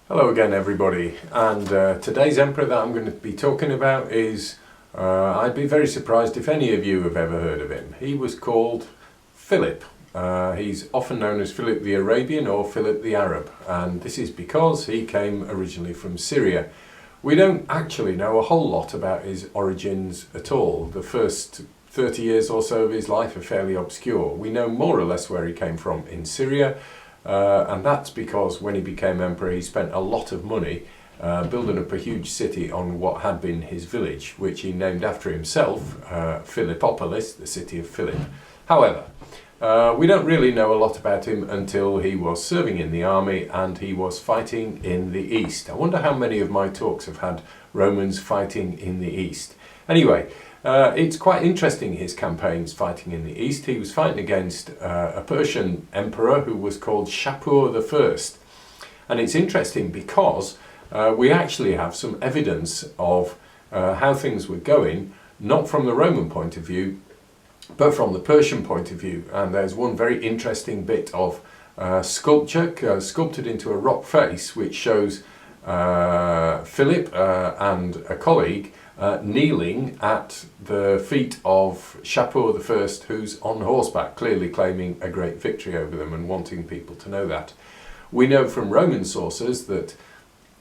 Hello again everybody, and today's emperor that I'm going to be talking about is, I'd be very surprised if any of you have ever heard of him. He was called Philip. He's often known as Philip the Arabian or Philip the Arab, and this is because he came originally from Syria. We don't actually know a whole lot about his origins at all. The first 30 years or so of his life are fairly obscure. We know more or less where he came from in Syria. And that's because when he became emperor he spent a lot of money building up a huge city on what had been his village, which he named after himself, Philippopolis, the city of Philip. However, we don't really know a lot about him until he was serving in the army and he was fighting in the east. I wonder how many of my talks have had Romans fighting in the east. Anyway, it's quite interesting, his campaigns fighting in the east. He was fighting against a Persian emperor who was called Shapur I. And it's interesting because we actually have some evidence of how things were going, not from the Roman point of view, but from the Persian point of view. And there's one very interesting bit of sculpture sculpted into a rock face which shows Philip and a colleague kneeling at the feet of Shapur I, who's on horseback, clearly claiming a great victory over them and wanting people to know that. We know from Roman sources that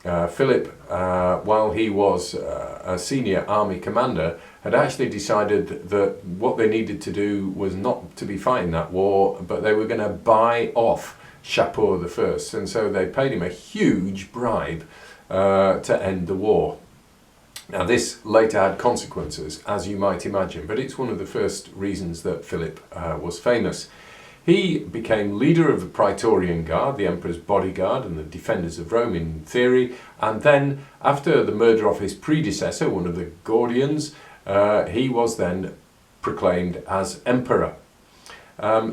Philip, while he was a senior army commander, had actually decided that what they needed to do was not to be fighting that war, but they were going to buy off Shapur I, and so they paid him a huge bribe to end the war. Now this later had consequences, as you might imagine, but it's one of the first reasons that Philip was famous. He became leader of the Praetorian Guard, the emperor's bodyguard and the defenders of Rome in theory, and then after the murder of his predecessor, one of the Gordians, he was then proclaimed as emperor.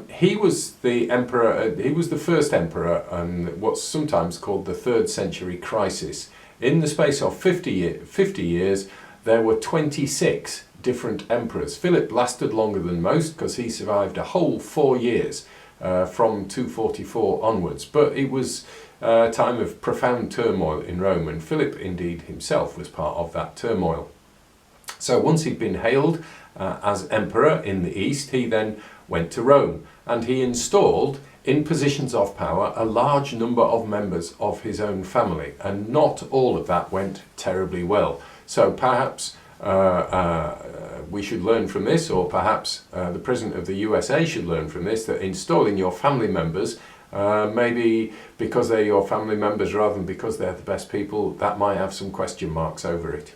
He was the emperor. He was the first emperor in what's sometimes called the 3rd century crisis. In the space of 50 years, there were 26 different emperors. Philip lasted longer than most because he survived a whole 4 years from 244 onwards. But it was a time of profound turmoil in Rome, and Philip indeed himself was part of that turmoil. So once he'd been hailed as emperor in the east, he then went to Rome, and he installed in positions of power a large number of members of his own family, and not all of that went terribly well. So perhaps we should learn from this, or perhaps the President of the USA should learn from this, that installing your family members, maybe because they're your family members rather than because they're the best people, that might have some question marks over it.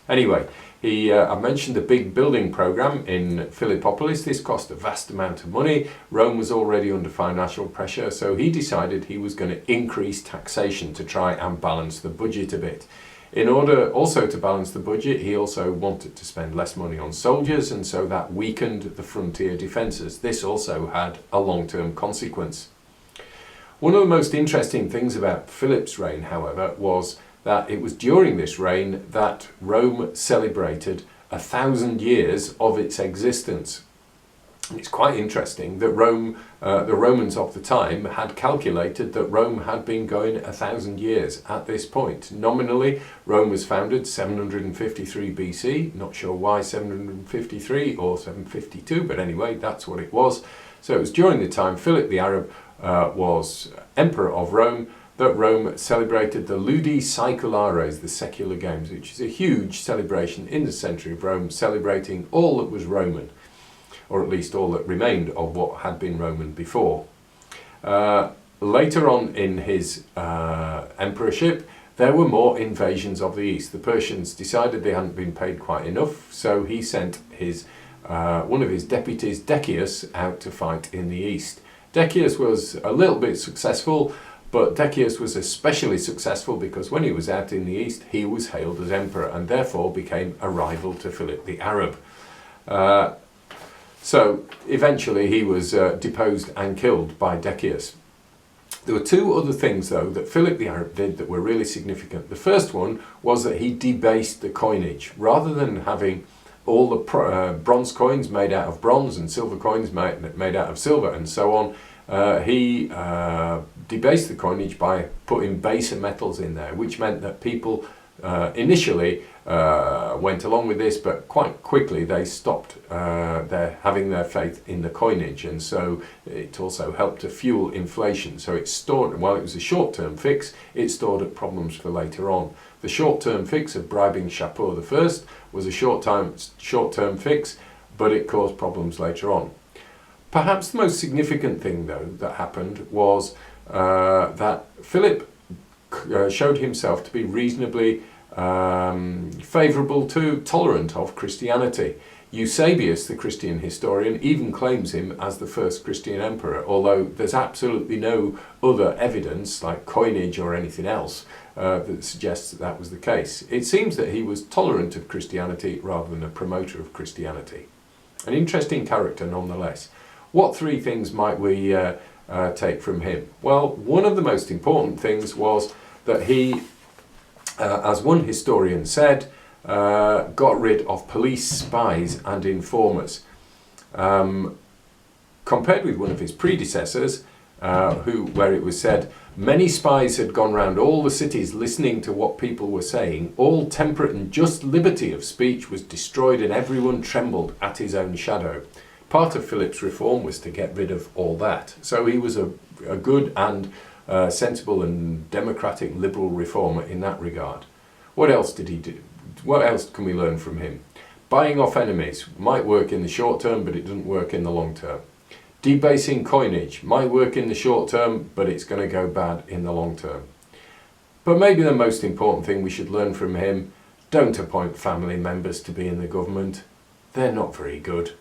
Anyway, I mentioned the big building program in Philippopolis. This cost a vast amount of money. Rome was already under financial pressure, so he decided he was going to increase taxation to try and balance the budget a bit. In order also to balance the budget, he also wanted to spend less money on soldiers, and so that weakened the frontier defences. This also had a long-term consequence. One of the most interesting things about Philip's reign, however, was that it was during this reign that Rome celebrated 1,000 years of its existence. It's quite interesting that the Romans of the time had calculated that Rome had been going 1,000 years at this point. Nominally, Rome was founded 753 BC, not sure why 753 or 752, but anyway, that's what it was. So it was during the time Philip the Arab was emperor of Rome that Rome celebrated the Ludi Saeculares, the secular games, which is a huge celebration in the centre of Rome, celebrating all that was Roman, or at least all that remained of what had been Roman before. Later on in his emperorship, there were more invasions of the east. The Persians decided they hadn't been paid quite enough, so he sent one of his deputies, Decius, out to fight in the east. Decius was a little bit successful, but Decius was especially successful because when he was out in the east, he was hailed as emperor and therefore became a rival to Philip the Arab. So eventually he was deposed and killed by Decius. There were two other things, though, that Philip the Arab did that were really significant. The first one was that he debased the coinage. Rather than having all the bronze coins made out of bronze and silver coins made out of silver and so on, he debased the coinage by putting baser metals in there, which meant that people initially went along with this, but quite quickly they stopped having their faith in the coinage, and so it also helped to fuel inflation. So it stored, while it was a short-term fix, it stored up problems for later on. The short-term fix of bribing Shapur I was a short-term fix, but it caused problems later on. Perhaps the most significant thing, though, that happened was that Philip showed himself to be reasonably favourable to, tolerant of Christianity. Eusebius, the Christian historian, even claims him as the first Christian emperor, although there's absolutely no other evidence, like coinage or anything else, that suggests that that was the case. It seems that he was tolerant of Christianity rather than a promoter of Christianity. An interesting character nonetheless. What three things might we take from him? Well, one of the most important things was that he, as one historian said, got rid of police spies and informers. Compared with one of his predecessors, where it was said, many spies had gone round all the cities listening to what people were saying, all temperate and just liberty of speech was destroyed and everyone trembled at his own shadow. Part of Philip's reform was to get rid of all that. So he was a good and sensible and democratic liberal reformer in that regard. What else did he do? What else can we learn from him? Buying off enemies might work in the short term, but it doesn't work in the long term. Debasing coinage might work in the short term, but it's going to go bad in the long term. But maybe the most important thing we should learn from him, don't appoint family members to be in the government. They're not very good.